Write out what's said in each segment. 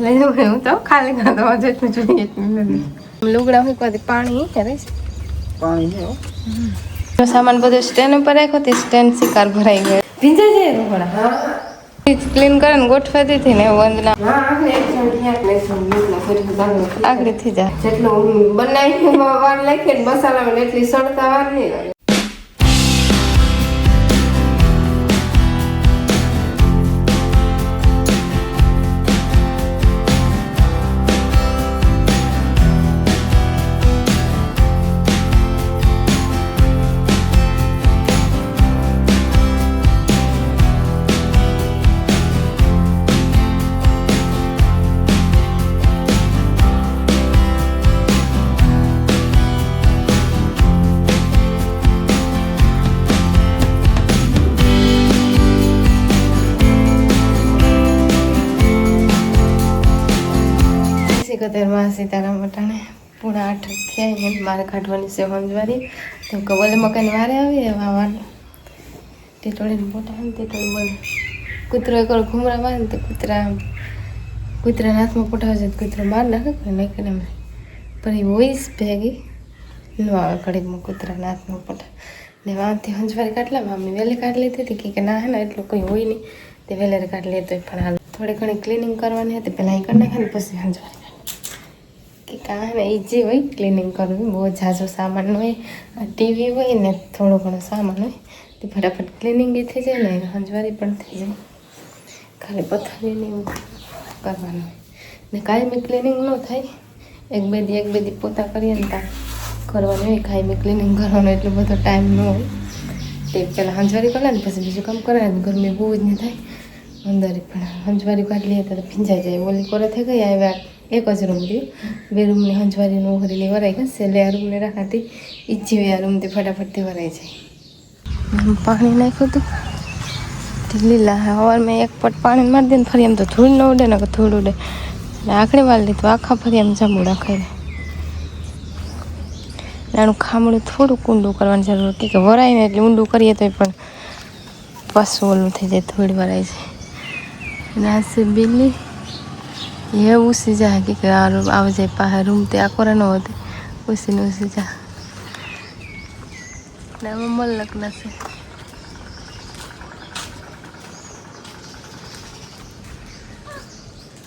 હું તો ખાલી ખાતો જેટલું જોઈએ એટલું લુગડા મૂકવાથી પાણી કરે છે પાણી સામાન બધો સ્ટેન્ડ ઉપર રાખ્યો તે સ્ટેન્ડ શિકાર ભરાઈ ગયો ભીંજા છે રોકડા ક્લીન કરે ને ગોઠવા દીધી ને વંદના આગળ થઈ જાય જેટલું બનાવી વાર લાગે ને મસાલા એટલી સડતા વાર નહીં લાગે કતરમાં સીતારામ અટાણે પૂરા 8 થયા મારે કાઢવાની છે હંજવારી તો કબલે મકાન વારે આવી વાવાનું ટીટોળીને મોટા હોય ટીટોળી બોલે કૂતરો એક ઘૂમરા મારે ને તો કૂતરાના હાથમાં પોટા હોય કૂતરો માર નાખે નાખીને પણ એ વોઈસ ભેગી ન આવે કડીકમાં કૂતરાના હાથમાં પોટા ને વાંથી હંજવારી કાઢલા મમ્મી વહેલી કાઢી લીધી હતી કે ના હે ને એટલું કંઈ હોય નહીં તે વહેલે કાઢી લેતો પણ હાલ થોડી ઘણી ક્લિનિંગ કરવાની હતી પહેલાં અહીં કરી નાખે ને પછી હંજવારી કે કાં ને એ જે હોય ક્લિનિંગ કરવી બહુ ઝાઝો સામાન હોય ટીવી હોય ને થોડો ઘણો સામાન હોય તે ફટાફટ ક્લિનિંગ થઈ જાય ને હંજવારી પણ થઈ જાય ખાલી પથારીને એવું કરવાનું હોય ને કાયમી ક્લિનિંગ ન થાય એક બે દી પોતા કરીએ ને ત્યાં કરવાનું હોય કાયમી ક્લિનિંગ કરવાનું એટલો બધો ટાઈમ ન હોય તે પહેલાં હંજવારી કરે ને પછી બીજું કામ કરે ને ગરમી બહુ જ નહીં થાય અંદર પણ હંજવારી કાઢી લઈએ તો ભીંજાઈ જાય ઓલી કોરે થઈ ગઈ આવ્યા એક જ રૂમ થયું 2 રૂમની હંજવારીનું ઓહરીની વરાઈ ગયા છેલ્લે આ રૂમને રાખવાથી ઈચ્છી આ રૂમથી ફટાફટથી વરાઈ જાય પાણી નાખ્યું હતું લીલા હવારમાં એક પટ પાણી મારી દે ને ફરી એમ તો ધૂળ ન ઉડે ને કે ધૂળ ઉડે એટલે આખડી વાળી લીધું આખા ફરી એમ જાંબુડા ખાઈ નાનું ખામણું થોડુંક ઊંડું કરવાની જરૂર હતી કે વરાય ને એટલે ઊંડું કરીએ તો પણ પાછું ઓલું થઈ જાય થોડી વરાઈ જાય નાસી બિલ્લી ये उसी जा कि आवे जाए पाहा रूम ते आकोरा न होते उसी ने उसी जा ना मम्मल लगना से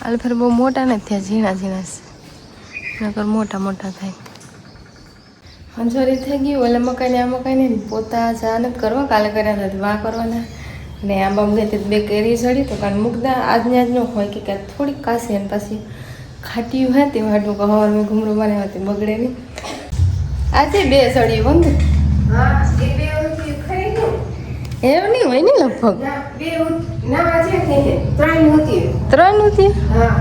आल फिर वो मोटा नहीं थे झीणा झीणा से नकर मोटा मोटा થાય હંજવારી થઈ ગઈ ઓલા મકાઈને પોતા અચાનક કરવા કાલે કર્યા હતા વા કરવાના ને આંબા ગઈ બે કેરી ચડી તો કારણ મુકદા આજને આજ ન હોય કે થોડીક કાસી અને પછી ખાટીયું હોય તે હાટું કહાવર મેં ઘૂમરો મારે હતી બગડે નહીં આજે 2 ચડી બંધ હા એ 2 ખરી ગયું એવું નહીં હોય ને લગભગ 2 ના આજે કે 3 હતી હા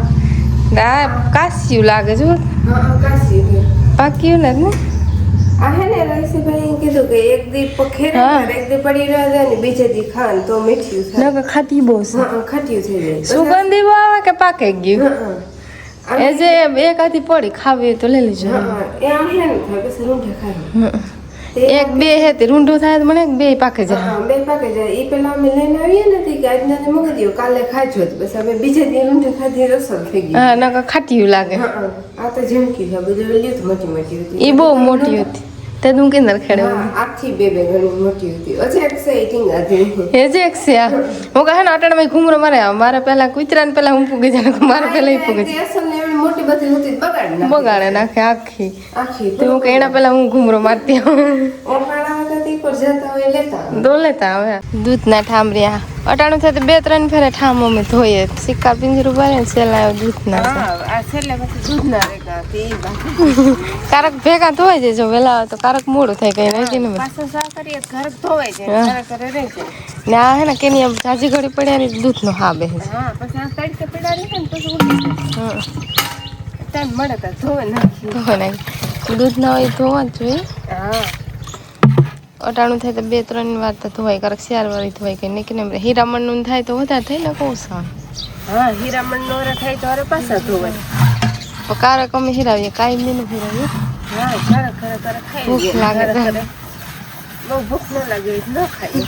ના કાસ્યું લાગે જો હા કાસ્યું પાક્યું ને આ હે ને રહીસીભાઈ કીધું કે એક દી પખેરે એક દી પડી રહે ને બીજે દી ખાન તો મીઠું થાય નકર ખાટી બહુ છે હા ખાટીયું થઈ જાય સુગંધી બહુ આવે કે પાકે ગયું એ જે એક આથી પડી ખાવી તો લઈ લેજો એ આમ હે ને પછી રૂંઢે ખાય એક બે હે તે રૂંઢું થાય તો મને બે પાકે જાય હા બે પાકે જાય એ પેલા અમે લઈને આવીએ નથી કે આજના ને મગી દયો કાલે ખાજો બસ હવે બીજે દી રૂંઢે ખાધી રસલ થઈ ગઈ હા નકર ખાટીયું લાગે આ તો જેમ કીધું બધું લીધું મોટી મોટી હતી એ બહુ મોટી હતી તે તું કેંદર ખેડે આખી બે ઘણી મોટી હતી અજે એક સે ઈટિંગ આધી એ જે એક સે હું કહે ને અટાણમાં ઘૂમરો મારે પહેલા કુતરાને પહેલા હું પૂગી જાય મારે પહેલા ઈ પૂગી જાય અસલ ને એવી મોટી બધી હતી બગાડે નાખે આખી તો હું કે એના પહેલા હું ઘૂમરો મારતી ઓપાડા વખતે પર જતા હોય લેતા હવે દૂધના ઠામરિયા અટાણું થાય તો 2-3 ફેરે ઠામ અમે ધોઈએ સિક્કા પિંજરું ભરે છેલ્લા દૂધના આ છેલ્લા પછી દૂધના રેગા તે કારક ભેગા ધોઈ જાય જો વેલા તો કારક મોડું થાય કઈ રહી ને પાછો સા કરીએ કારક ધોવાઈ જાય કારક કરે રહી જાય ને આ હે ને કેની જાજી ઘડી પડ્યા ને દૂધનો હા બે હા પછી આ તડકે પડ્યા રહે ને પછી ઉડી હા ટાઈમ મળે તો ધોવે નાખી દૂધ ના હોય ધોવા જ જોઈએ હા અટાણું થાય તો 2-3 વાર તો ધોવાય કારક 4 વાર ધોવાય કે નીકળે હીરામણ નું થાય તો વધારે થાય ને કહું સા હા હીરામણ નો થાય તો અરે પાછા ધોવાય કારક અમે હીરાવીએ કાયમ નું હીરાવીએ હા કારક ખાઈ ભૂખ લાગે બહુ ભૂખ ન લાગે ન ખાઈએ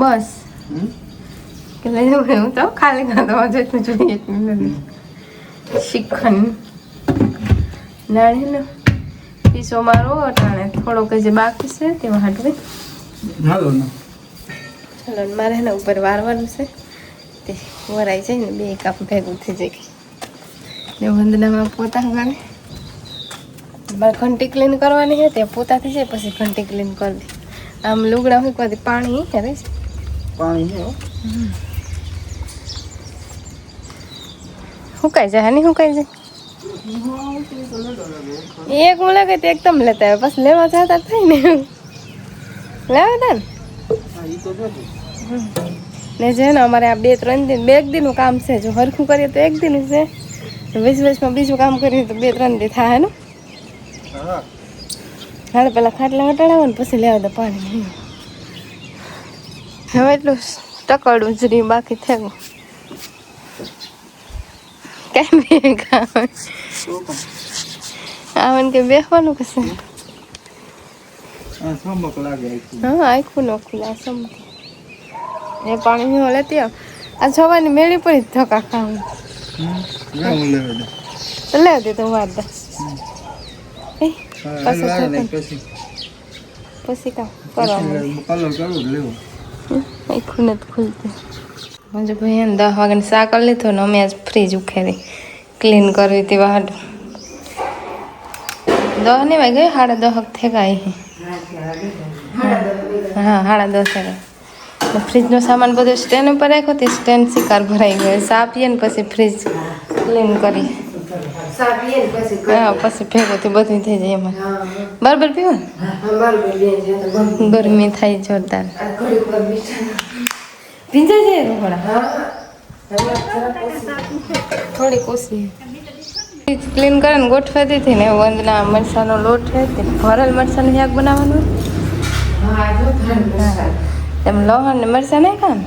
બસ કે લઈ જાઉં હું તો ખાલી ખાતો જેટલું જોઈએ એટલું નથી. શીખન નાળીનો પીસો મારો અટાણે થોડોક જે બાકી છે તેમાં હાટવી હાલો ને ચલો મારે ને ઉપર વારવાનું છે તે વરાઈ જાય ને બે કાપ ભેગું થઈ જાય ને વંદનામાં પોતા ગાને મારે ઘંટી ક્લીન કરવાની છે તે પોતા થઈ જાય પછી ઘંટી ક્લીન કરી દે આમ લુગડા મૂકવા દે પાણી રહે છે પાણી છે સુકાઈ જાય નહીં સુકાઈ જાય એક મુલાકાત તો એકદમ લેતા આવે પછી લેવા જતા થાય ને લેવા હતા ને છે ને અમારે આ 2-3 દિન 2 દિનનું કામ છે જો હરખું કરીએ તો 1 દિન છે 20-20માં બીજું કામ કરીએ તો 2-3 દી થાય ને હાલ પેલા ખાટલા હટાડાવો ને પછી લેવા દે પાણી હવે એટલું ટકડું જ રહ્યું બાકી થયું કઈ આવે કે બેસવાનું કશે હા આખું નોખું સમક એ પાણી લેતી આવ આ જવાની મેળી પડી ધક્કા ખાવું લેવા દે તો વાત દે પછી કામ કરવાનું આખું નથી ખુલતું હજુ ભાઈ 10 વાગ્યાની શા કરી લીધો ને અમે આજ ફ્રીજ ઉખેરી ક્લીન કરવી હતી વાડ 10 નહીં વાગે 10:30 થેગાય હા 10:30 ફ્રીજનો સામાન બધો સ્ટેન્ડ ઉપર રાખ્યો તે સ્ટેન્ડ શિકાર ભરાઈ ગયો સા પીએ ને પછી ફ્રીજ ક્લીન કરી હા પછી ભેગું થી બધું થઈ જાય એમાં બરાબર પીવો ને ગરમી થાય જોરદાર ભીંજાઈ જાય રોકડા થોડી કોસી ક્લીન કરે ને ગોઠવા દીધી ને વંદના મરચાનો લોટ છે તે ભરેલ મરચાનું શાક બનાવવાનું એમ લહણ ને મરચાં નાખ્યા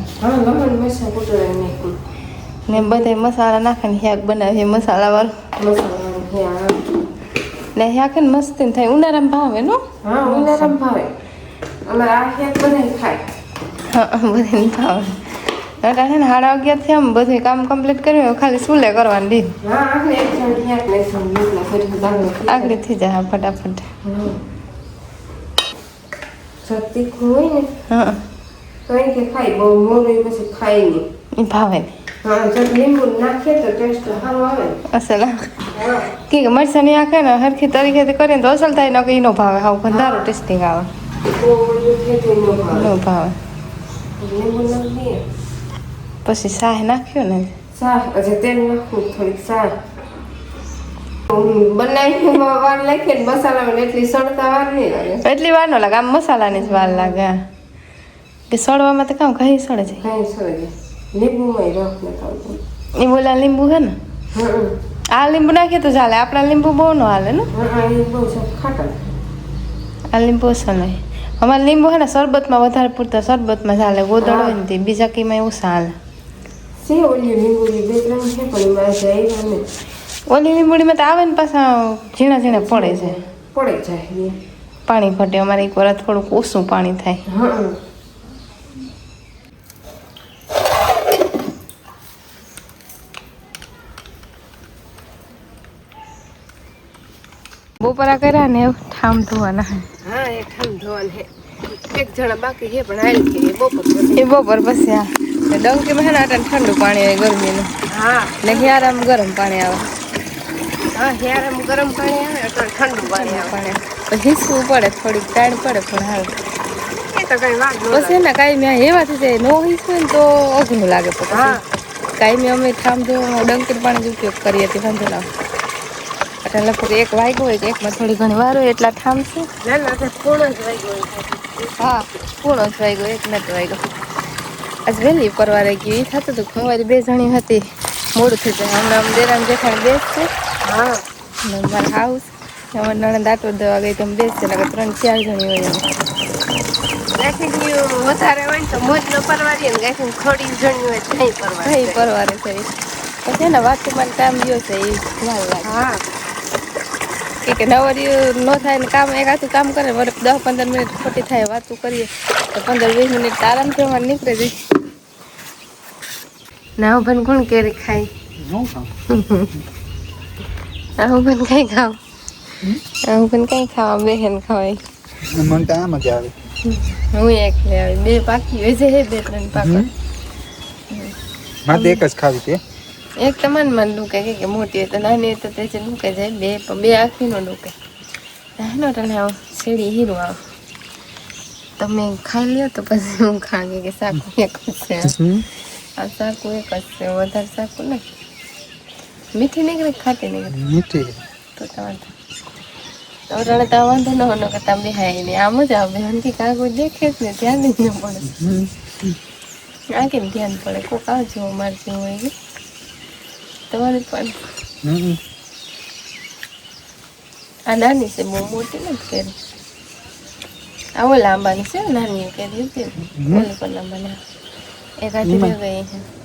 ને બધા મસાલા નાખીને શાક બનાવીએ મસાલાવાળું ને શાક ને મસ્ત થાય ઉનાળામાં ભાવે નો ઉનાળામાં ભાવે અમારે આ શાક બનાવી ખાય હા બધાને ભાવે એટલે છે ને 11:30 આમ બધું કામ કમ્પ્લીટ કર્યું ખાલી સુલે કરવાની દીધ આગળ થઈ જાય ફટાફટ હા ભાવે અસલ કે મરચાની આખે ને હરખી તરીકે કરે તો અસલ થાય ને નો ભાવે હાવ ગંધારો ટેસ્ટિંગ આવે નો ભાવે પછી શાહ નાખ્યો ને શાહ પછી તેલ નાખવું થોડીક શાહ બનાવી વાર લાગે ને મસાલામાં એટલી સળતા વાર નહીં લાગે એટલી વાર ન લાગે આમ મસાલાની જ વાર લાગે કે સળવામાં તો કામ કઈ સળે છે કઈ સળે છે લીંબુમાં રસ નાખવું એ બોલા લીંબુ છે ને આ લીંબુ નાખીએ તો ચાલે આપણા લીંબુ બહુ ન હાલે ને આ લીંબુ સલાય અમારે લીંબુ છે ને શરબતમાં વધારે પૂરતા શરબતમાં ચાલે ગોદળ હોય ને બીજા કીમાં એવું ચાલે ઓલી લીંબુડીમાં તો આવે ને પાછા ઝીણા ઝીણા પડે છે પાણી ઘટે અમારે એક વાર થોડુંક ઓછું પાણી થાય બપોરા કર્યા ને ઠામ ધોવાના હા એ ઠામ ધોવાના એક જણા બાકી છે પણ હાલ કે બપોર પછી આ ડંકીમાં છે ને આટા ઠંડુ પાણી આવે ગરમીનું હા ને હિયારામ ગરમ પાણી આવે હા હિયારામ ગરમ પાણી આવે એટલે ઠંડુ પાણી આવે હિસવું પડે થોડીક ટાઈડ પડે પણ હાલ એ તો કઈ વાત પછી ને કાંઈ મેં એવાથી જાય નો હિસવું ને તો અઘરું લાગે પછી હા કાંઈ મેં અમે ઠામ ધોવા ડંકી પાણી જ ઉપયોગ કરીએ હતી વાંધો ના એટલે લગભગ 1 વાગ્યો હોય કે એકમાં થોડી ઘણી વાર હોય એટલા ઠામ છે ના ના પૂર્ણ જ વાગ્યો હા પૂર્ણ જ વાગ્યો 1 નથી વાગ્યો આજ વહેલી પરવારે ગયું એ થતું હતું અમારી 2 જણી હતી મોડું થઈ જાય હમણાં દેરામ જેઠાણ બેસ છે હા મારા હાઉસ અમારે નણંદ આટો દવા ગઈ તો બેસ છે એટલે 3-4 જણી હોય ગાયઠી વધારે હોય ને તો મોજ ન પરવારીએ ને ગાયઠી થોડી જણી હોય તો પરવારે છે પછી ને વાતમાં કામ ગયો છે એ વાર લાગે હા કે નવરિયું ન થાય ને કામ એકાતું કામ કરે 10-15 મિનિટ ખોટી થાય વાતું કરીએ તો 15-20 મિનિટ આરામથી અમારે નીકળે જઈ નાવ પણ કોણ કેરી ખાય હું ખાઉં આવું પણ કઈ ખાવ આવું પણ કઈ ખાવા બેહેન ખવાય મને તો આમ જ આવે હું એકલે આવી બે પાકી હોય છે બે ત્રણ પાકો મારે તો એક જ ખાવી છે એક તો મન ડૂકે કે મોટી હોય તો નાની હોય તો તે છે ડૂકે જાય બે આખી નો ડૂકે નાનો તને આવ સીડી હીરો આવ તમે ખાઈ લ્યો તો પછી હું ખાગે કે સાકુ એક જ છે આ સાકુ એક જ છે વધારે સાકુ નથી મીઠી નીકળે ખાટી નીકળે મીઠી તો તમારે તો તા વાંધો ન હોનો કે તમે હાય ને આમ જ આવે હંકી કાગો દેખે જ ને ધ્યાન જ ન પડે આ કેમ ધ્યાન પડે કોક આવજો અમારે જેવું હોય કે તમારે પણ આ નાની છે બહુ મોટી નથી કેરી આવો લાંબાની છે નાની કેરી હતી ઓલી પણ લાંબાની એક હાથી ગઈ છે